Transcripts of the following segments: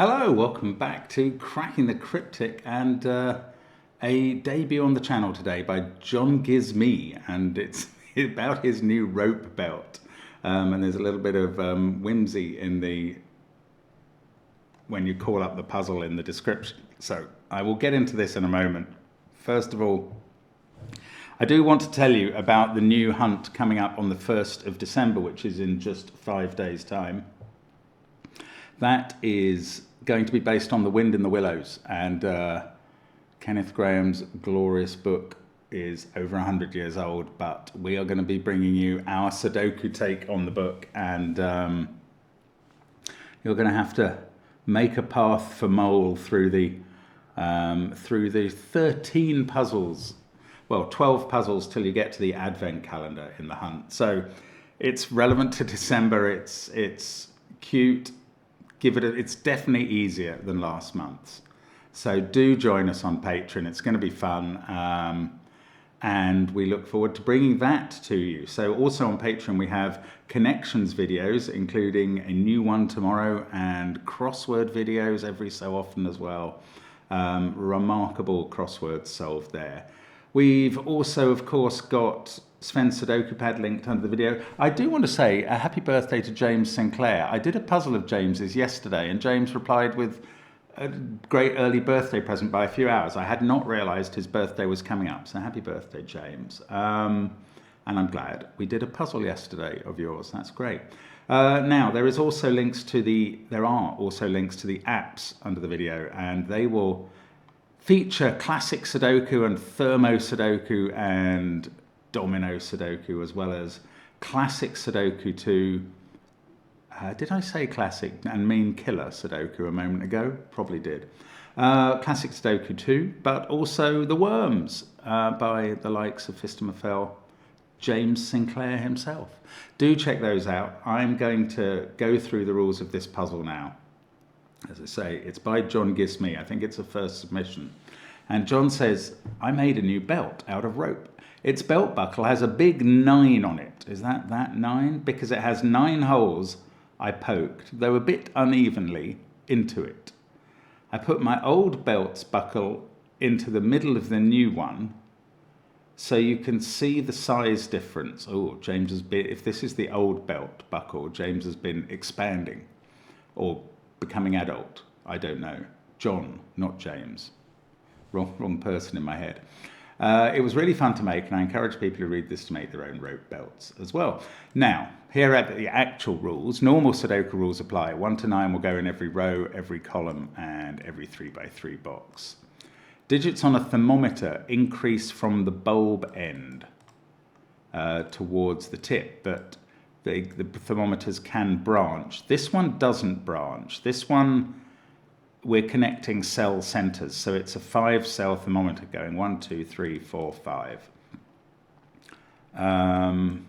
Hello, welcome back to Cracking the Cryptic and a debut on the channel today by John Gives Me, and it's about his new rope belt. And there's a little bit of whimsy in the when you call up the puzzle in the description. So I will get into this in a moment. First of all, I do want to tell you about the new hunt coming up on the 1st of December, which is in just 5 days' time. That is going to be based on The Wind in the Willows, and Kenneth Grahame's glorious book is over 100 years old, but we are going to be bringing you our Sudoku take on the book, and you're going to have to make a path for Mole through the 13 puzzles, well, 12 puzzles till you get to the advent calendar in the hunt. So it's relevant to December, it's cute. It's definitely easier than last month's. So do join us on Patreon. It's going to be fun. And we look forward to bringing that to you. So also on Patreon, we have connections videos, including a new one tomorrow and crossword videos every so often as well. Remarkable crosswords solved there. We've also, of course, got SVEN'S SUDOKU PAD linked under the video. I do want to say a happy birthday to James Sinclair. I did a puzzle of James's yesterday, and James replied with a great early birthday present by a few hours. I had not realised his birthday was coming up, so happy birthday, James. And I'm glad we did a puzzle yesterday of yours. That's great. Now there are also links to the apps under the video, and they will feature classic Sudoku and thermo Sudoku and domino Sudoku, as well as classic Sudoku 2. Did I say classic and mean killer Sudoku a moment ago? Probably did. Classic Sudoku 2, but also the Worms by the likes of Phistomefel, James Sinclair himself. Do check those out. I'm going to go through the rules of this puzzle now. As I say, it's by John Gives Me. I think it's a first submission. And John says, I made a new belt out of rope. Its belt buckle has a big 9 on it. Is that 9? Because it has 9 holes I poked, though a bit unevenly, into it. I put my old belt's buckle into the middle of the new one, so you can see the size difference. Oh, James has been, if this is the old belt buckle, James has been expanding or becoming adult. I don't know. John, not James. Wrong person in my head. It was really fun to make, and I encourage people who read this to make their own rope belts as well. Now, here are the actual rules. Normal Sudoku rules apply. 1 to 9 will go in every row, every column, and every 3x3 box. Digits on a thermometer increase from the bulb end towards the tip, but the thermometers can branch. This one doesn't branch. This one, we're connecting cell centers, so it's a 5-cell thermometer going 1, 2, 3, 4, 5.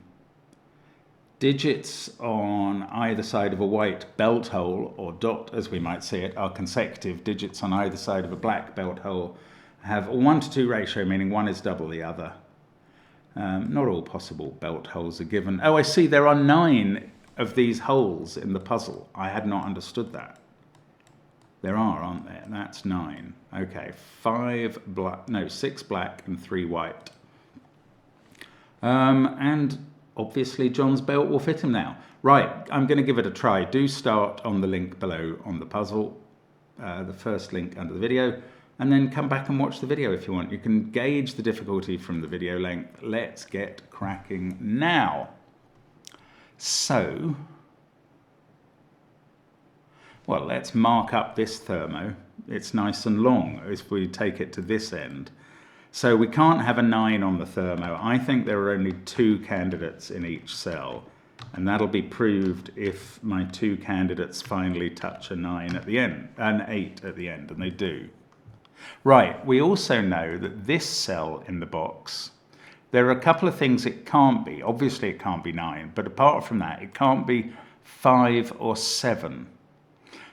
Digits on either side of a white belt hole, or dot as we might say it, are consecutive. Digits on either side of a black belt hole have a 1 to 2 ratio, meaning one is double the other. Not all possible belt holes are given. Oh, I see, there are 9 of these holes in the puzzle. I had not understood that. There are, aren't there? That's 9. Okay, 6 black and 3 white. And obviously John's belt will fit him now. Right, I'm going to give it a try. Do start on the link below on the puzzle, the first link under the video, and then come back and watch the video if you want. You can gauge the difficulty from the video length. Let's get cracking now. So, well, let's mark up this thermo. It's nice and long if we take it to this end. So we can't have a 9 on the thermo. I think there are only 2 candidates in each cell, and that'll be proved if my 2 candidates finally touch a 9 at the end, an 8 at the end, and they do. Right, we also know that this cell in the box, there are a couple of things it can't be. Obviously it can't be 9, but apart from that, it can't be 5 or 7.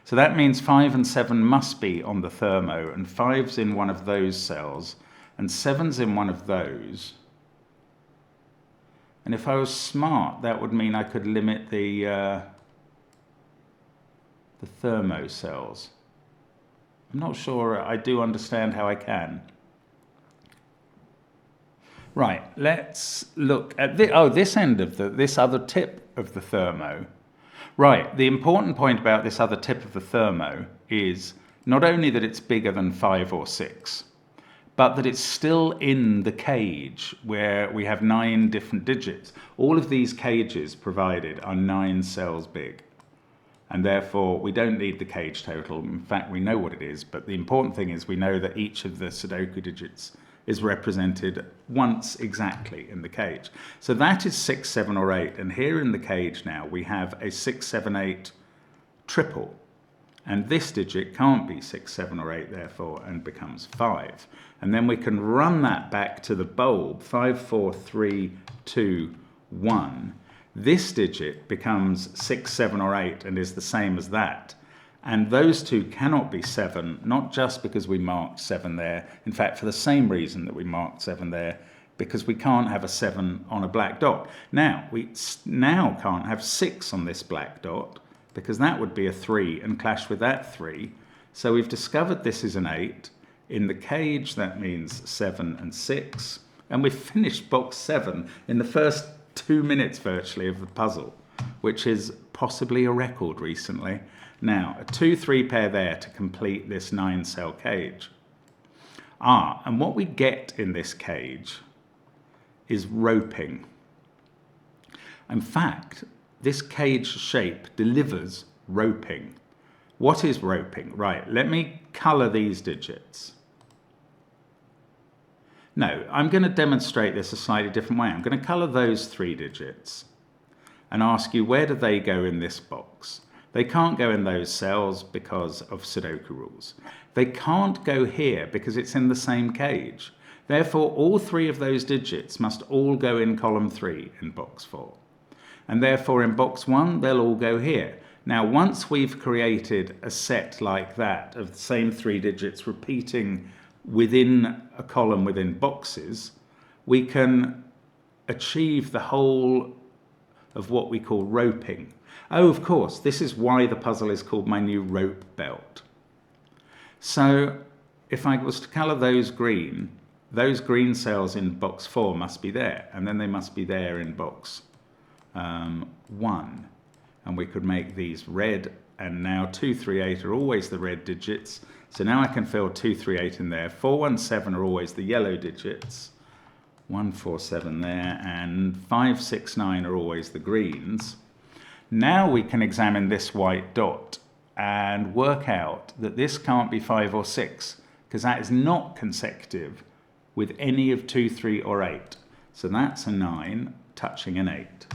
So that means 5 and 7 must be on the thermo, and 5's in one of those cells, and 7's in one of those. And if I was smart, that would mean I could limit the thermo cells. I'm not sure I do understand how I can. Right, let's look at this end of this other tip of the thermo. Right, the important point about this other tip of the thermo is not only that it's bigger than 5 or 6, but that it's still in the cage where we have 9 different digits. All of these cages provided are 9 cells big. And therefore, we don't need the cage total. In fact, we know what it is. But the important thing is we know that each of the Sudoku digits is represented once exactly in the cage. So that is 6, 7, or 8. And here in the cage now, we have a 6, 7, 8 triple. And this digit can't be 6, 7, or 8, therefore, and becomes 5. And then we can run that back to the bulb, 5, 4, 3, 2, 1. This digit becomes 6, 7, or 8 and is the same as that. And those two cannot be 7, not just because we marked 7 there. In fact, for the same reason that we marked 7 there, because we can't have a 7 on a black dot. Now, we now can't have 6 on this black dot, because that would be a 3 and clash with that 3. So we've discovered this is an 8. In the cage, that means 7 and 6. And we've finished box 7 in the first 2 minutes virtually of the puzzle, which is possibly a record recently. Now, a 2-3 pair there to complete this 9-cell cage. And what we get in this cage is roping. In fact, this cage shape delivers roping. What is roping? Right, let me colour these digits. No, I'm going to demonstrate this a slightly different way. I'm going to colour those 3 digits and ask you, where do they go in this box? They can't go in those cells because of Sudoku rules. They can't go here because it's in the same cage. Therefore, all 3 of those digits must all go in column 3 in box 4. And therefore, in box 1, they'll all go here. Now, once we've created a set like that of the same 3 digits repeating within a column within boxes, we can achieve the whole of what we call roping. Oh, of course, this is why the puzzle is called My New Rope Belt. So if I was to colour those green cells in box 4 must be there, and then they must be there in box 1. And we could make these red, and now 2, 3, 8 are always the red digits. So now I can fill 2, 3, 8 in there. 4, 1, 7 are always the yellow digits. 1, 4, 7 there, and 5, 6, 9 are always the greens. Now we can examine this white dot and work out that this can't be 5 or 6, because that is not consecutive with any of 2, 3, or 8. So that's a 9 touching an 8.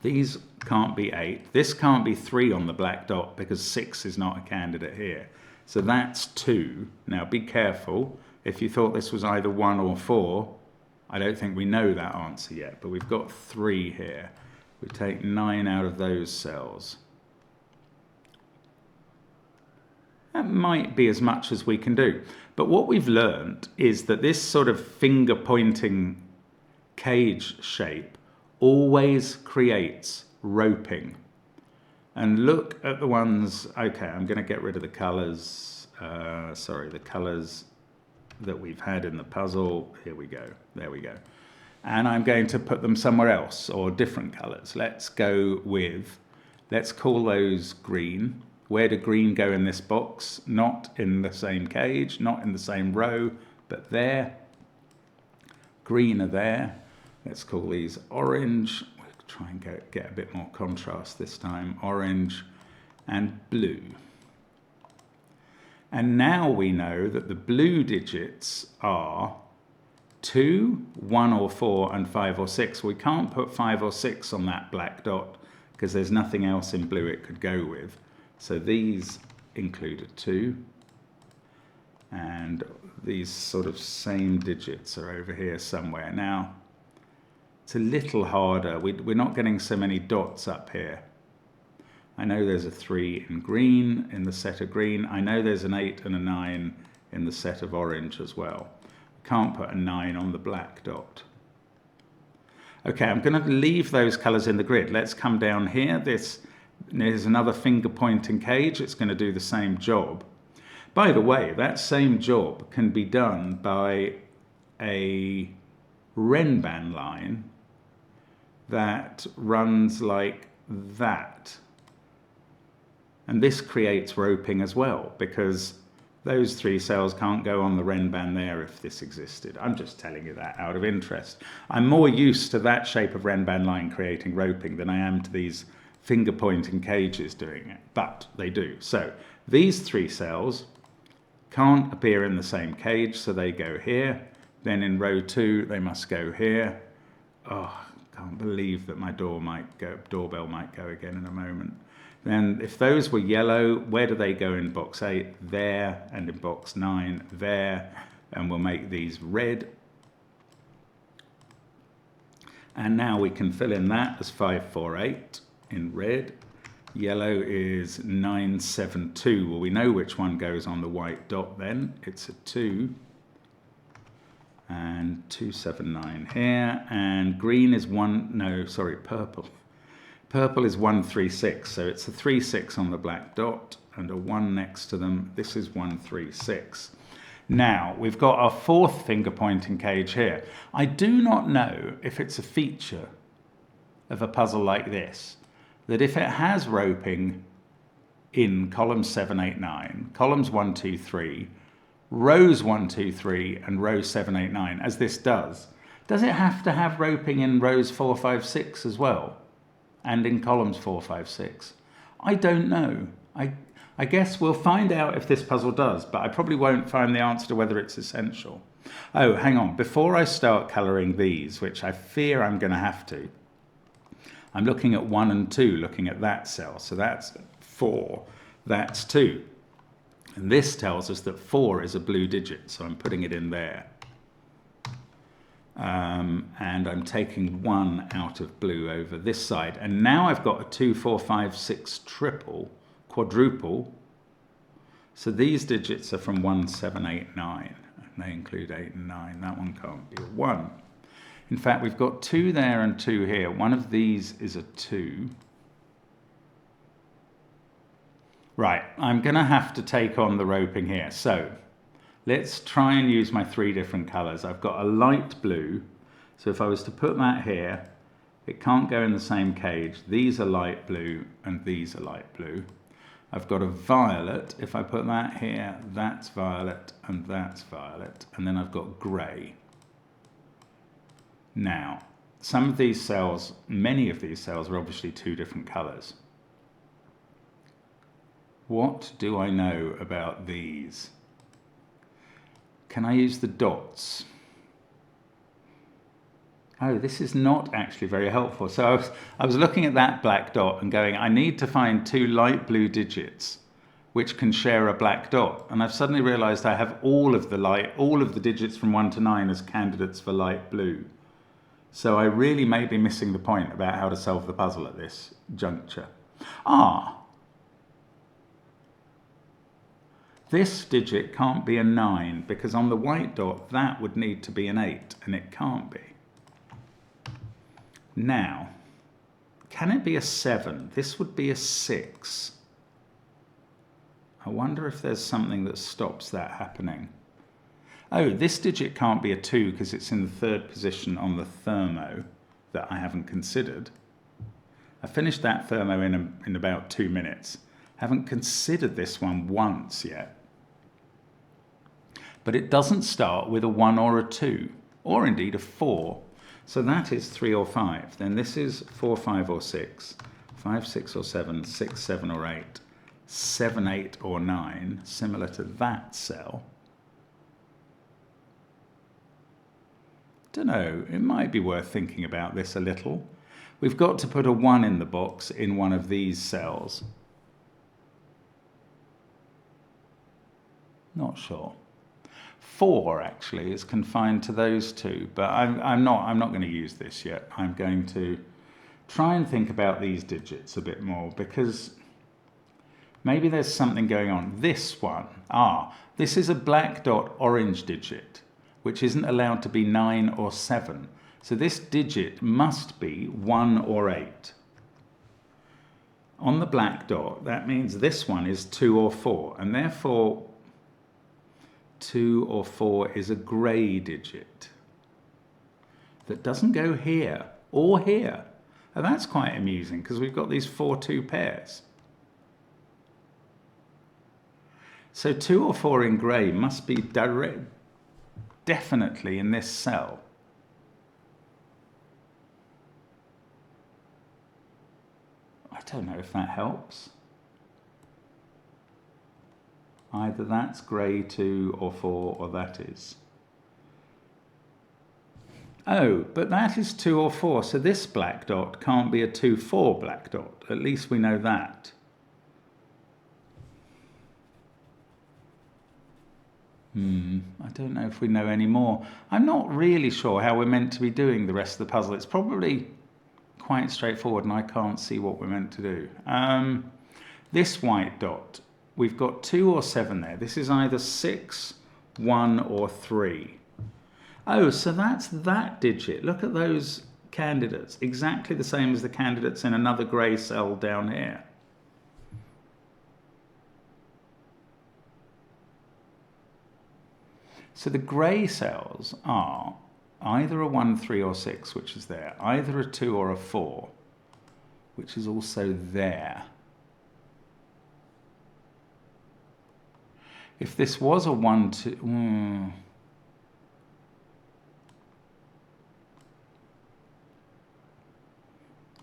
These can't be 8. This can't be 3 on the black dot because 6 is not a candidate here. So that's 2. Now be careful. If you thought this was either 1 or 4, I don't think we know that answer yet, but we've got 3 here. We take 9 out of those cells. That might be as much as we can do. But what we've learned is that this sort of finger-pointing cage shape always creates roping. And look at the ones, okay, I'm going to get rid of the colours, the colours that we've had in the puzzle. Here we go, there we go. And I'm going to put them somewhere else, or different colours. Let's go with, let's call those green. Where do green go in this box? Not in the same cage, not in the same row, but there. Green are there. Let's call these orange. We'll try and get a bit more contrast this time. Orange and blue. And now we know that the blue digits are 2, 1 or 4, and 5 or 6. We can't put 5 or 6 on that black dot because there's nothing else in blue it could go with. So these include a 2. And these sort of same digits are over here somewhere. Now, it's a little harder. We're not getting so many dots up here. I know there's a 3 in green, in the set of green. I know there's an 8 and a 9 in the set of orange as well. We can't put a 9 on the black dot. Okay, I'm going to leave those colours in the grid. Let's come down here. This There's another finger pointing cage. It's going to do the same job. By the way, that same job can be done by a Renban line that runs like that. And this creates roping as well, because those 3 cells can't go on the Renban there if this existed. I'm just telling you that out of interest. I'm more used to that shape of Renban line creating roping than I am to these finger pointing cages doing it, but they do. So these 3 cells can't appear in the same cage, so they go here. Then in row 2, they must go here. Oh, can't believe that my doorbell might go again in a moment. Then if those were yellow, where do they go in box 8? There, and in box 9, there. And we'll make these red. And now we can fill in that as 548 in red. Yellow is 972. Well, we know which one goes on the white dot then. It's a 2. And 279 here. And green is purple. Purple is 136, so it's a 36 on the black dot and a 1 next to them. This is 136. Now, we've got our 4th finger pointing cage here. I do not know if it's a feature of a puzzle like this, that if it has roping in columns 7, 8, 9, columns 1, 2, 3, rows 1, 2, 3, and rows 7, 8, 9, as this does it have to have roping in rows 4, 5, 6 as well? And in columns 4, 5, 6. I don't know. I guess we'll find out if this puzzle does, but I probably won't find the answer to whether it's essential. Oh, hang on. Before I start colouring these, which I fear I'm going to have to, I'm looking at 1 and 2, looking at that cell. So that's 4, that's 2. And this tells us that 4 is a blue digit, so I'm putting it in there. And I'm taking 1 out of blue over this side. And now I've got a 2, 4, 5, 6 quadruple. So these digits are from 1, 7, 8, 9. And they include 8 and 9. That one can't be a 1. In fact, we've got 2 there and 2 here. One of these is a 2. Right, I'm going to have to take on the roping here. So let's try and use my 3 different colours. I've got a light blue. So if I was to put that here, it can't go in the same cage. These are light blue and these are light blue. I've got a violet. If I put that here, that's violet and that's violet. And then I've got grey. Now, some of these cells, many of these cells are obviously 2 different colours. What do I know about these? Can I use the dots? Oh, this is not actually very helpful. So I was looking at that black dot and going, I need to find 2 light blue digits which can share a black dot. And I've suddenly realised I have all of the digits from 1 to 9 as candidates for light blue. So I really may be missing the point about how to solve the puzzle at this juncture. This digit can't be a 9 because on the white dot that would need to be an 8 and it can't be. Now, can it be a 7? This would be a 6. I wonder if there's something that stops that happening. Oh, this digit can't be a 2 because it's in the 3rd position on the thermo that I haven't considered. I finished that thermo in about 2 minutes. Haven't considered this one once yet. But it doesn't start with a 1 or a 2, or indeed a 4. So that is 3 or 5. Then this is 4, 5 or 6, 5, 6 or 7, 6, 7 or 8, 7, 8 or 9, similar to that cell. Don't know, it might be worth thinking about this a little. We've got to put a 1 in the box in one of these cells. Not sure. 4 actually is confined to those 2, but I'm not going to use this yet. I'm going to try and think about these digits a bit more because maybe there's something going on. This one, this is a black dot orange digit, which isn't allowed to be 9 or 7. So this digit must be 1 or 8. On the black dot, that means this one is 2 or 4, and therefore 2 or 4 is a grey digit that doesn't go here or here. And that's quite amusing because we've got these 4 2 pairs. So 2 or 4 in grey must be definitely in this cell. I don't know if that helps. Either that's grey 2 or 4 or that is. Oh, but that is 2 or 4, so this black dot can't be a 2-4 black dot. At least we know that. I don't know if we know any more. I'm not really sure how we're meant to be doing the rest of the puzzle. It's probably quite straightforward and I can't see what we're meant to do. This white dot, we've got 2 or 7 there. This is either 6, 1 or 3. Oh, so that's that digit. Look at those candidates. Exactly the same as the candidates in another grey cell down here. So the grey cells are either a 1, 3 or 6, which is there, either a 2 or a 4, which is also there. If this was a 1, 2...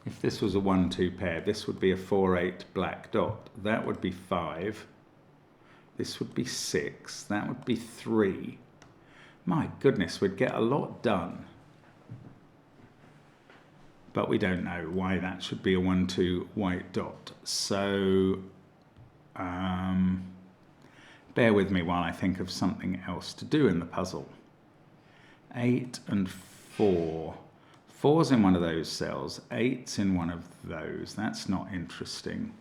If this was a 1, 2 pair, this would be a 4, 8 black dot. That would be 5. This would be 6. That would be 3. My goodness, we'd get a lot done. But we don't know why that should be a 1, 2 white dot. So bear with me while I think of something else to do in the puzzle. 8 and 4. 4's in one of those cells, 8's in one of those. That's not interesting.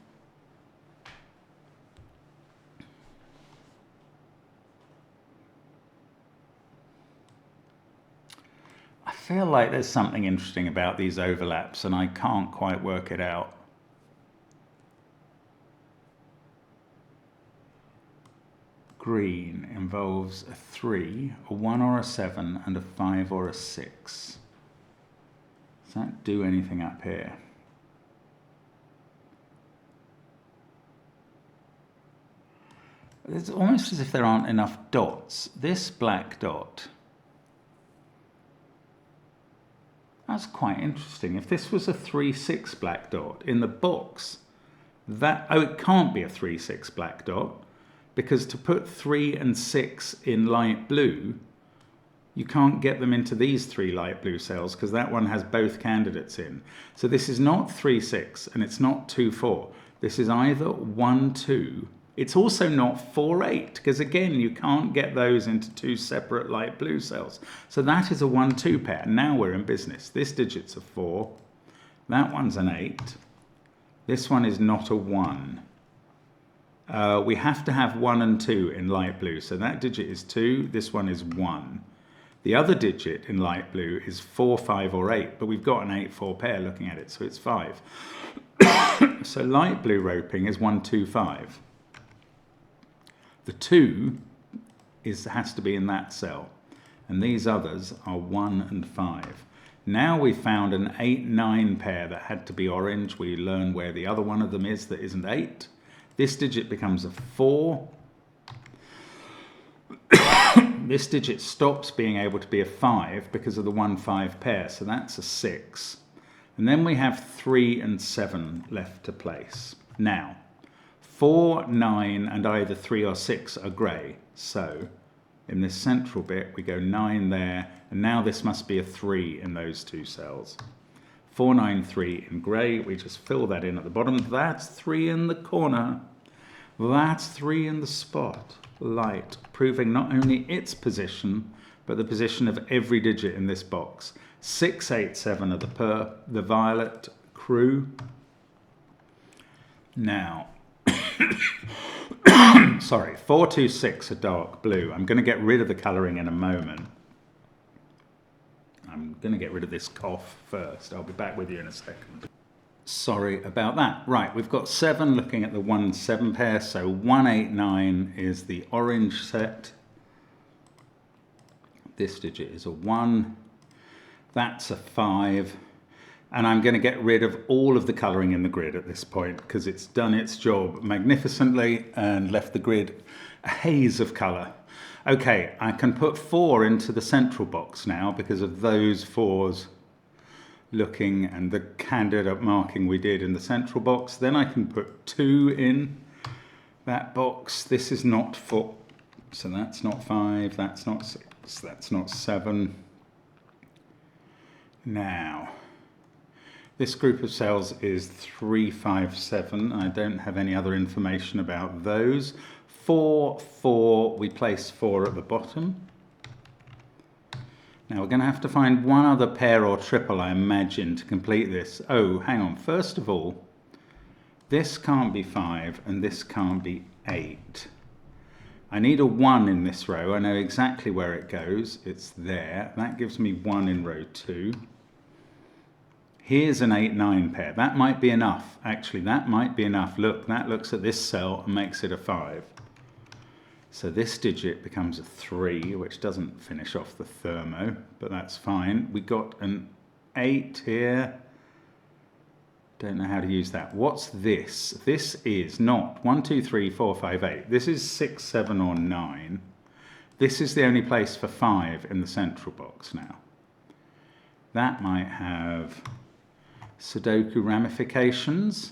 I feel like there's something interesting about these overlaps and I can't quite work it out. Green involves a 3, a 1 or a 7, and a 5 or a 6. Does that do anything up here? It's almost as if there aren't enough dots. This black dot, that's quite interesting. If this was a 3, 6 black dot in the box, that, oh, it can't be a 3, 6 black dot because to put 3 and 6 in light blue, you can't get them into these 3 light blue cells because that one has both candidates in. So this is not 3, 6 and it's not 2, 4. This is either 1, 2. It's also not 4, 8 because again you can't get those into 2 separate light blue cells. So that is a 1, 2 pair. Now we're in business. This digit's a 4. That one's an 8. This one is not a 1. We have to have 1 and 2 in light blue. So that digit is 2. This one is 1. The other digit in light blue is 4, 5 or 8, but we've got an 8, 4 pair looking at it, so it's 5. So light blue roping is 1, 2, 5. The 2 has to be in that cell, and these others are 1 and 5. Now we've found an 8, 9 pair that had to be orange. We learn where the other one of them is that isn't 8. This digit becomes a 4. This digit stops being able to be a 5 because of the 1, 5 pair, so that's a 6. And then we have 3 and 7 left to place. Now, 4, 9 and either 3 or 6 are grey, so in this central bit we go 9 there, and now this must be a 3 in those 2 cells. 4, 9, 3 in grey, we just fill that in at the bottom. That's 3 in the corner. That's 3 in the spot. Light, proving not only its position, but the position of every digit in this box. 6, 8, 7 are the violet crew. Now, sorry, 4, 2, 6 are dark blue. I'm going to get rid of the colouring in a moment. I'm going to get rid of this cough first. I'll be back with you in a second. Sorry about that. Right, we've got 7 looking at the 1-7 pair, so 189 is the orange set. This digit is a 1, that's a 5, and I'm going to get rid of all of the colouring in the grid at this point because it's done its job magnificently and left the grid a haze of colour. Okay, I can put 4 into the central box now because of those 4s looking and the candidate marking we did in the central box. Then I can put 2 in that box. This is not 4, so that's not 5, that's not 6, that's not 7. Now, this group of cells is 3, 5, 7. I don't have any other information about those. 4, 4, we place 4 at the bottom. Now we're going to have to find one other pair or triple, I imagine, to complete this. Oh, hang on. First of all, this can't be 5 and this can't be 8. I need a 1 in this row. I know exactly where it goes. It's there. That gives me 1 in row 2. Here's an 8-9 pair. That might be enough. Actually, that might be enough. Look, that looks at this cell and makes it a 5. So this digit becomes a 3, which doesn't finish off the thermo, but that's fine. We got an 8 here. Don't know how to use that. What's this? This is not 1, 2, 3, 4, 5, 8. This is 6, 7, or 9. This is the only place for 5 in the central box now. That might have Sudoku ramifications.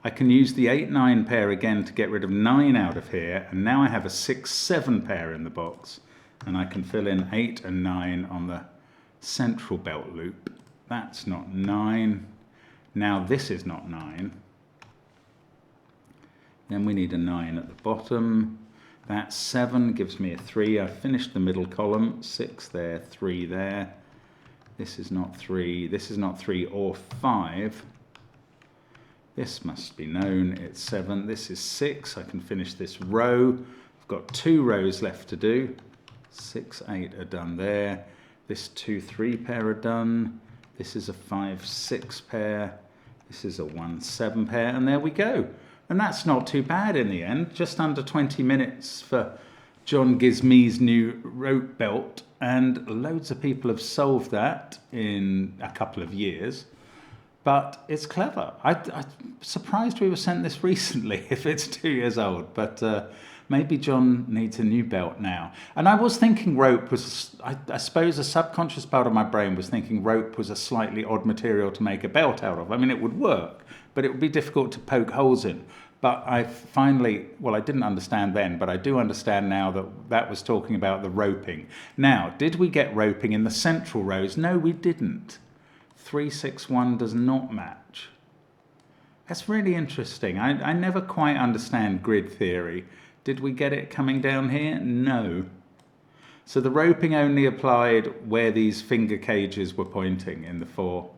I can use the 8-9 pair again to get rid of 9 out of here, and now I have a 6-7 pair in the box, and I can fill in 8 and 9 on the central belt loop. That's not 9. Now this is not 9. Then we need a 9 at the bottom. That's 7, gives me a 3. I've finished the middle column. 6 there, 3 there. This is not 3. This is not 3 or 5. This must be known, it's 7. This is 6, I can finish this row. I've got 2 rows left to do. 6, 8 are done there. This 2, 3 pair are done. This is a 5, 6 pair. This is a 1, 7 pair, and there we go. And that's not too bad in the end. Just under 20 minutes for John Gizme's new rope belt, and loads of people have solved that in a couple of years. But it's clever. I'm surprised we were sent this recently if it's 2 years old. But maybe John needs a new belt now. And I was thinking rope was, I suppose a subconscious part of my brain was thinking rope was a slightly odd material to make a belt out of. I mean, it would work, but it would be difficult to poke holes in. But I finally, well, I didn't understand then, but I do understand now that that was talking about the roping. Now, did we get roping in the central rows? No, we didn't. 3, 6, 1 does not match. That's really interesting. I never quite understand grid theory. Did we get it coming down here? No. So the roping only applied where these finger cages were pointing in the 4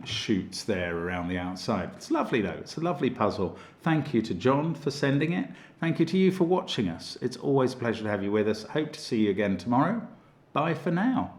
shoots there around the outside. It's lovely though. It's a lovely puzzle. Thank you to John for sending it. Thank you to you for watching us. It's always a pleasure to have you with us. Hope to see you again tomorrow. Bye for now.